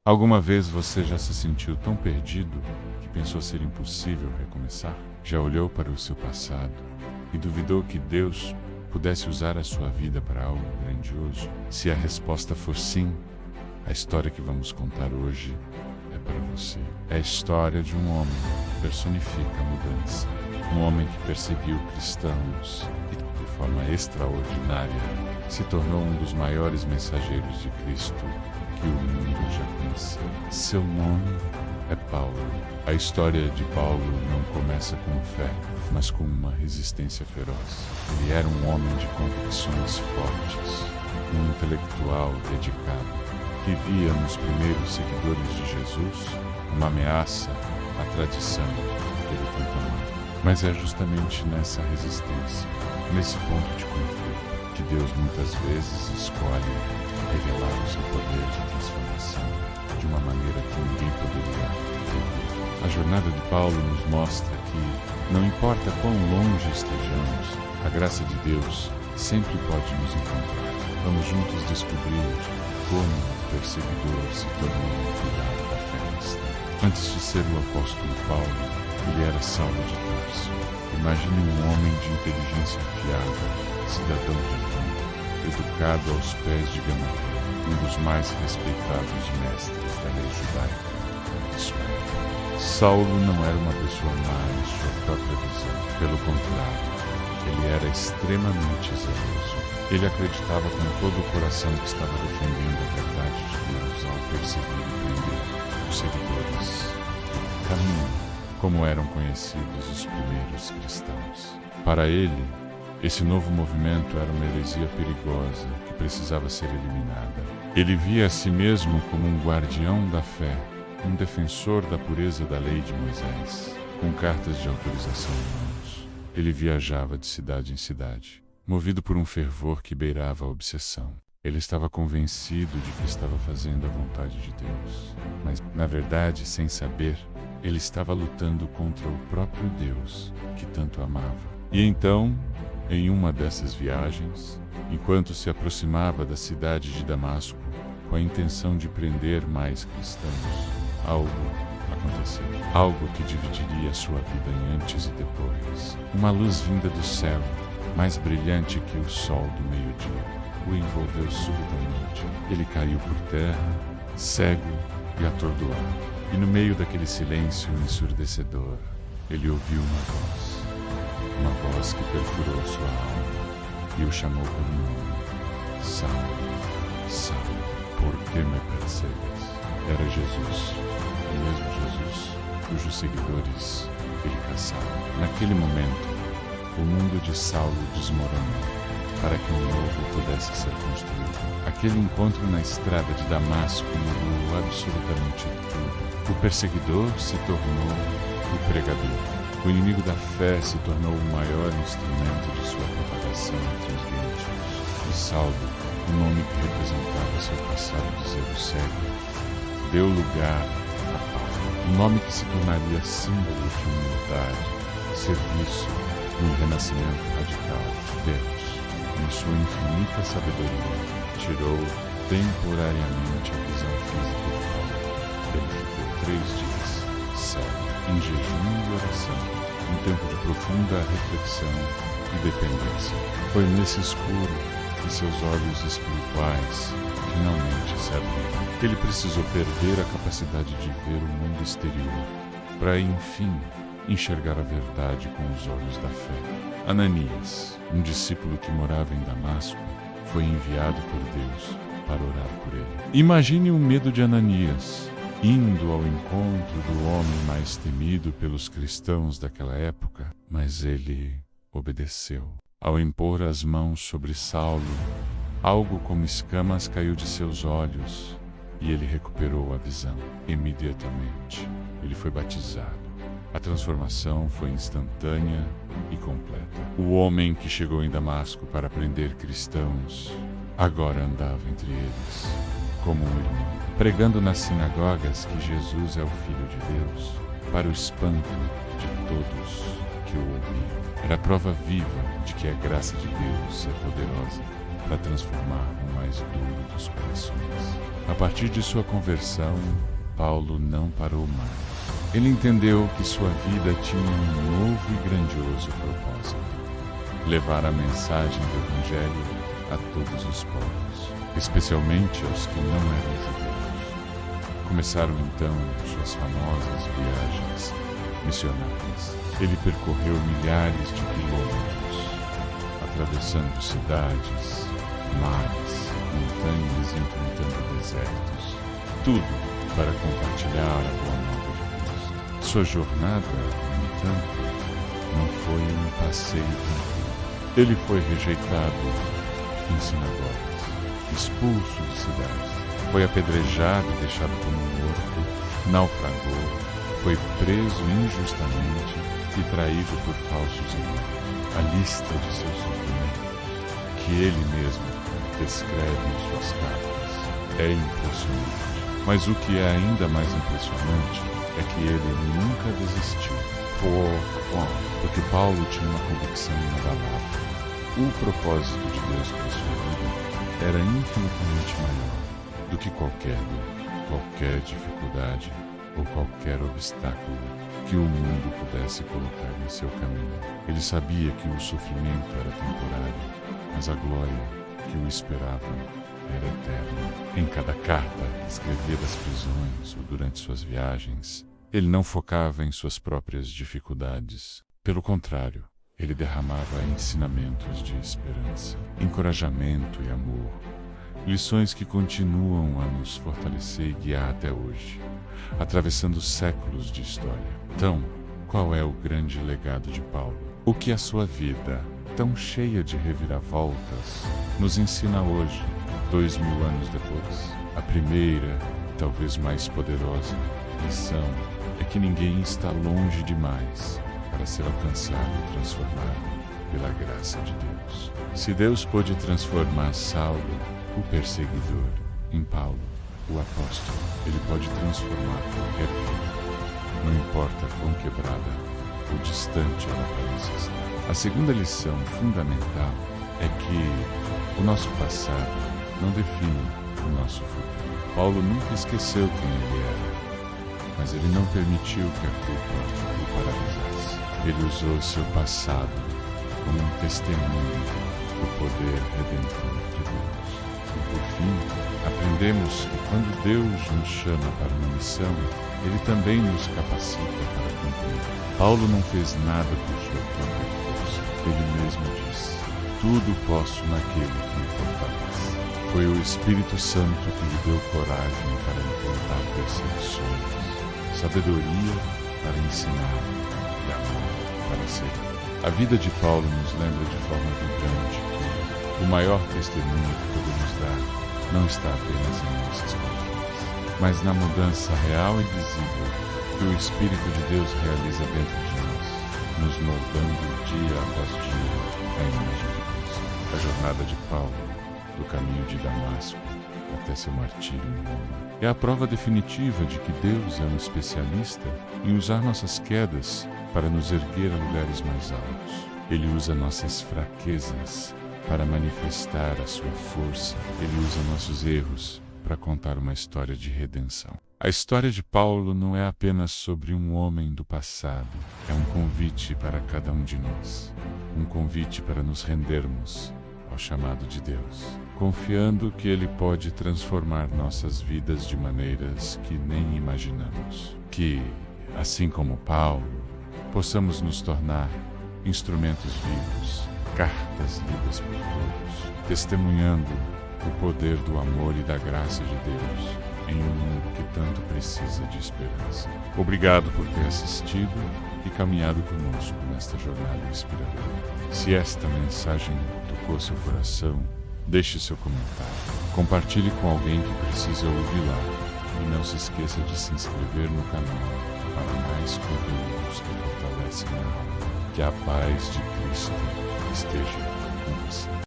Alguma vez você já se sentiu tão perdido que pensou ser impossível recomeçar? Já olhou para o seu passado e duvidou que Deus pudesse usar a sua vida para algo grandioso? Se a resposta for sim, a história que vamos contar hoje é para você. É a história de um homem que personifica a mudança. Um homem que perseguiu cristãos e, de forma extraordinária, se tornou um dos maiores mensageiros de Cristo que o mundo já conheceu. Seu nome é Paulo. A história de Paulo não começa com fé, mas com uma resistência feroz. Ele era um homem de convicções fortes, um intelectual dedicado, que via nos primeiros seguidores de Jesus uma ameaça à tradição que ele tanto amava. Mas é justamente nessa resistência, nesse ponto de conflito, que Deus muitas vezes escolhe revelar o seu poder de transformação de uma maneira que ninguém poderia prever. A jornada de Paulo nos mostra que, não importa quão longe estejamos, a graça de Deus sempre pode nos encontrar. Vamos juntos descobrir como o perseguidor se tornou um pilar da fé cristã. Antes de ser o apóstolo Paulo, ele era Saulo de Tarso. Imagine um homem de inteligência afiada, cidadão divino, educado aos pés de Gamaliel, um dos mais respeitados mestres da lei judaica de sua época. Saulo não era uma pessoa má em sua própria visão. Pelo contrário, ele era extremamente zeloso. Ele acreditava com todo o coração que estava defendendo a verdade de Deus ao perseguir e prender os seguidores do caminho, como eram conhecidos os primeiros cristãos. Para ele, esse novo movimento era uma heresia perigosa que precisava ser eliminada. Ele via a si mesmo como um guardião da fé, um defensor da pureza da lei de Moisés, com cartas de autorização em mãos. Ele viajava de cidade em cidade, movido por um fervor que beirava a obsessão. Ele estava convencido de que estava fazendo a vontade de Deus, mas, na verdade, sem saber, ele estava lutando contra o próprio Deus que tanto amava. E então, em uma dessas viagens, enquanto se aproximava da cidade de Damasco, com a intenção de prender mais cristãos, algo aconteceu. Algo que dividiria sua vida em antes e depois. Uma luz vinda do céu, mais brilhante que o sol do meio-dia, o envolveu subitamente. Ele caiu por terra, cego e atordoado. E no meio daquele silêncio ensurdecedor, ele ouviu uma voz que perfurou sua alma e o chamou por nome. Saulo, Saulo, por que me persegues? Era Jesus, o mesmo Jesus, cujos seguidores ele caçava. Naquele momento, o mundo de Saulo desmoronou para que um novo pudesse ser construído. Aquele encontro na estrada de Damasco mudou absolutamente tudo. O perseguidor se tornou o pregador. O inimigo da fé se tornou o maior instrumento de sua propagação entre os gentios. E Saulo, o nome que representava seu passado de zelo cego, deu lugar a Paulo, um nome que se tornaria símbolo de humildade, serviço e um renascimento radical. Deus, em sua infinita sabedoria, tirou temporariamente a visão física de Paulo. Ele ficou 3 dias, cego, em jejum e oração, um tempo de profunda reflexão e dependência. Foi nesse escuro que seus olhos espirituais finalmente se abriram. Ele precisou perder a capacidade de ver o mundo exterior, para enfim enxergar a verdade com os olhos da fé. Ananias, um discípulo que morava em Damasco, foi enviado por Deus para orar por ele. Imagine o medo de Ananias, indo ao encontro do homem mais temido pelos cristãos daquela época, mas ele obedeceu. Ao impor as mãos sobre Saulo, algo como escamas caiu de seus olhos e ele recuperou a visão. Imediatamente, ele foi batizado. A transformação foi instantânea e completa. O homem que chegou em Damasco para prender cristãos agora andava entre eles como um irmão, pregando nas sinagogas que Jesus é o Filho de Deus, para o espanto de todos que o ouviam. Era prova viva de que a graça de Deus é poderosa para transformar o mais duro dos corações. A partir de sua conversão, Paulo não parou mais. Ele entendeu que sua vida tinha um novo e grandioso propósito: levar a mensagem do Evangelho a todos os povos, especialmente aos que não eram judeus. Começaram então suas famosas viagens missionárias. Ele percorreu milhares de quilômetros, atravessando cidades, mares, montanhas e enfrentando desertos. Tudo para compartilhar a boa nova de Cristo. Sua jornada, no entanto, não foi um passeio tranquilo. Ele foi rejeitado em sinagogas, expulso de cidades, foi apedrejado e deixado como morto, naufragou, foi preso injustamente e traído por falsos irmãos. A lista de seus sofrimentos, que ele mesmo descreve em suas cartas, é impressionante. Mas o que é ainda mais impressionante é que ele nunca desistiu. Porque Paulo tinha uma convicção inabalável. O propósito de Deus para sua vida era infinitamente maior do que qualquer dor, qualquer dificuldade ou qualquer obstáculo que o mundo pudesse colocar em seu caminho. Ele sabia que o sofrimento era temporário, mas a glória que o esperava era eterna. Em cada carta que escrevia das prisões ou durante suas viagens, ele não focava em suas próprias dificuldades. Pelo contrário, ele derramava ensinamentos de esperança, encorajamento e amor, lições que continuam a nos fortalecer e guiar até hoje, atravessando séculos de história. Então, qual é o grande legado de Paulo? O que a sua vida, tão cheia de reviravoltas, nos ensina hoje, 2000 anos depois? A primeira, talvez mais poderosa, lição é que ninguém está longe demais para ser alcançado e transformado pela graça de Deus. Se Deus pôde transformar Saulo, o perseguidor, em Paulo, o apóstolo, ele pode transformar qualquer vida, não importa quão quebrada ou distante ela pareça estar. A segunda lição fundamental é que o nosso passado não define o nosso futuro. Paulo nunca esqueceu quem ele era, mas ele não permitiu que a culpa o paralisasse. Ele usou seu passado como um testemunho do poder redentor de Deus. E por fim, aprendemos que quando Deus nos chama para uma missão, Ele também nos capacita para cumprir. Paulo não fez nada por sua própria força. Ele mesmo disse: tudo posso naquele que me fortalece. Foi o Espírito Santo que lhe deu coragem para enfrentar perseguições, sabedoria para ensinar e amor para servir. A vida de Paulo nos lembra de forma vibrante que o maior testemunho que podemos dar não está apenas em nossas palavras, mas na mudança real e visível que o Espírito de Deus realiza dentro de nós, nos moldando dia após dia à imagem de Cristo. A jornada de Paulo, do caminho de Damasco até seu martírio em Roma, é a prova definitiva de que Deus é um especialista em usar nossas quedas para nos erguer a lugares mais altos. Ele usa nossas fraquezas para manifestar a sua força. Ele usa nossos erros para contar uma história de redenção. A história de Paulo não é apenas sobre um homem do passado, é um convite para cada um de nós, um convite para nos rendermos ao chamado de Deus, confiando que Ele pode transformar nossas vidas de maneiras que nem imaginamos. Que, assim como Paulo, possamos nos tornar instrumentos vivos, cartas lidas por todos, testemunhando o poder do amor e da graça de Deus em um mundo que tanto precisa de esperança. Obrigado por ter assistido e caminhado conosco nesta jornada inspiradora. Se esta mensagem tocou seu coração, deixe seu comentário, compartilhe com alguém que precisa ouvi-la e não se esqueça de se inscrever no canal para mais conteúdos que fortalecem a alma. Que a paz de Cristo esteja com você.